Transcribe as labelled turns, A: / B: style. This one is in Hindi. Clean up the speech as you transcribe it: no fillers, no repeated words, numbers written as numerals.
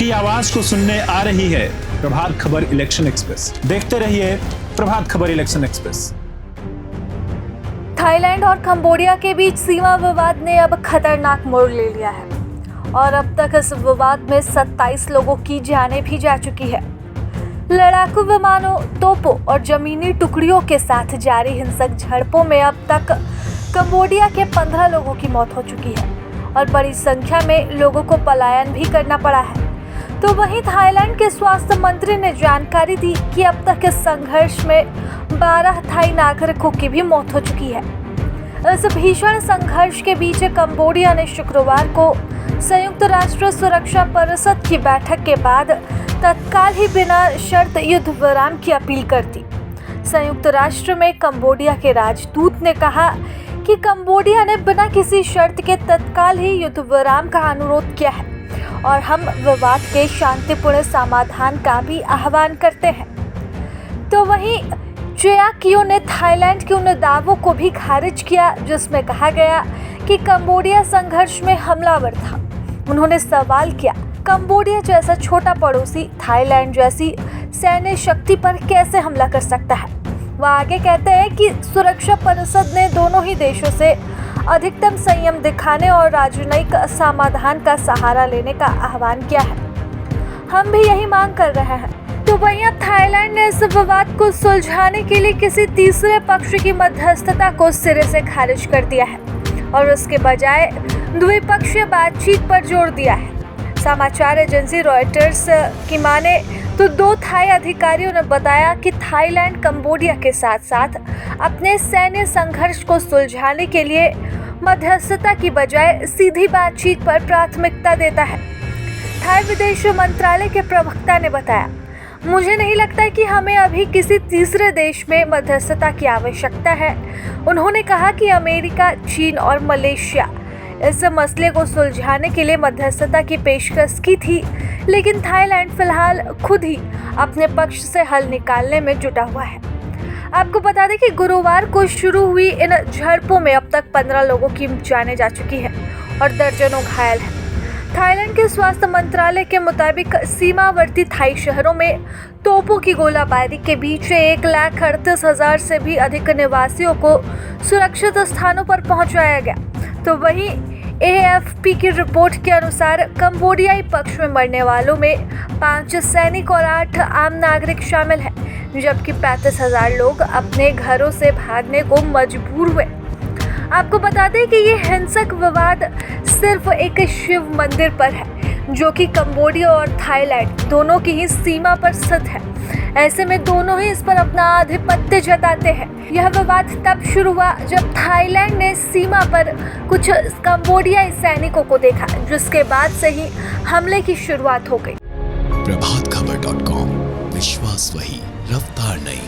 A: यही आवाज को सुनने आ रही है प्रभात खबर इलेक्शन एक्सप्रेस। देखते रहिए Prabhat Khabar election express.
B: Thailand और कंबोडिया के बीच सीमा विवाद ने अब खतरनाक मोड़ ले लिया है और अब तक इस विवाद में 27 लोगों की जानें भी जा चुकी है। लड़ाकू विमानों, तोपों और जमीनी टुकड़ियों के साथ जारी हिंसक झड़पों में अब तक कंबोडिया के 15 लोगों की मौत हो चुकी है और बड़ी संख्या में लोगों को पलायन भी करना पड़ा है। तो वहीं थाईलैंड के स्वास्थ्य मंत्री ने जानकारी दी कि अब तक इस संघर्ष में 12 थाई नागरिकों की भी मौत हो चुकी है। इस भीषण संघर्ष के बीच कंबोडिया ने शुक्रवार को संयुक्त राष्ट्र सुरक्षा परिषद की बैठक के बाद तत्काल ही बिना शर्त युद्ध विराम की अपील कर दी। संयुक्त राष्ट्र में कंबोडिया के राजदूत ने कहा कि कंबोडिया ने बिना किसी शर्त के तत्काल ही युद्ध विराम का अनुरोध किया है और हम विवाद के शांतिपूर्ण समाधान का भी आह्वान करते हैं। तो वहीं चेया कियो ने थाईलैंड के उन दावों को भी खारिज किया जिसमें कहा गया कि कंबोडिया संघर्ष में हमलावर था। उन्होंने सवाल किया, कंबोडिया जैसा छोटा पड़ोसी थाईलैंड जैसी सैन्य शक्ति पर कैसे हमला कर सकता है। वह आगे कहते हैं कि सुरक्षा परिषद ने दोनों ही देशों से अधिकतम संयम दिखाने और राजनयिक समाधान का सहारा लेने का आह्वान किया है। हम भी यही मांग कर रहे हैं। तो वहीं अब थाईलैंड ने इस विवाद को सुलझाने के लिए किसी तीसरे पक्ष की मध्यस्थता को सिरे से खारिज कर दिया है और उसके बजाय द्विपक्षीय बातचीत पर जोर दिया है। समाचार एजेंसी रॉयटर्स की माने तो 2 थाई अधिकारियों ने बताया कि थाईलैंड कंबोडिया के साथ साथ अपने सैन्य संघर्ष को सुलझाने के लिए मध्यस्थता की बजाय सीधी बातचीत पर प्राथमिकता देता है। थाई विदेश मंत्रालय के प्रवक्ता ने बताया, मुझे नहीं लगता कि हमें अभी किसी तीसरे देश में मध्यस्थता की आवश्यकता है। उन्होंने कहा कि अमेरिका, चीन और मलेशिया इस मसले को सुलझाने के लिए मध्यस्थता की पेशकश की थी, लेकिन थाईलैंड फिलहाल खुद ही अपने पक्ष से हल निकालने में जुटा हुआ है। आपको बता दें कि गुरुवार को शुरू हुई इन झड़पों में अब तक 15 लोगों की जानें जा चुकी है और दर्जनों घायल हैं। थाईलैंड के स्वास्थ्य मंत्रालय के मुताबिक सीमावर्ती थाई शहरों में तोपों की गोलाबारी के बीच 1,38,000 से भी अधिक निवासियों को सुरक्षित स्थानों पर पहुंचाया गया। तो वहीं AFP की रिपोर्ट के अनुसार कंबोडियाई पक्ष में मरने वालों में 5 सैनिक और 8 आम नागरिक शामिल हैं, जबकि 35,000 लोग अपने घरों से भागने को मजबूर हुए। आपको बता दें कि ये हिंसक विवाद सिर्फ एक शिव मंदिर पर है जो कि कंबोडिया और थाईलैंड दोनों की ही सीमा पर स्थित है। ऐसे में दोनों ही इस पर अपना आधिपत्य जताते हैं। यह विवाद तब शुरू हुआ जब थाईलैंड ने सीमा पर कुछ कंबोडियाई सैनिकों को देखा, जिसके बाद से ही हमले की शुरुआत हो गई।
C: प्रभातखबर.com, विश्वास वही, रफ्तार नहीं।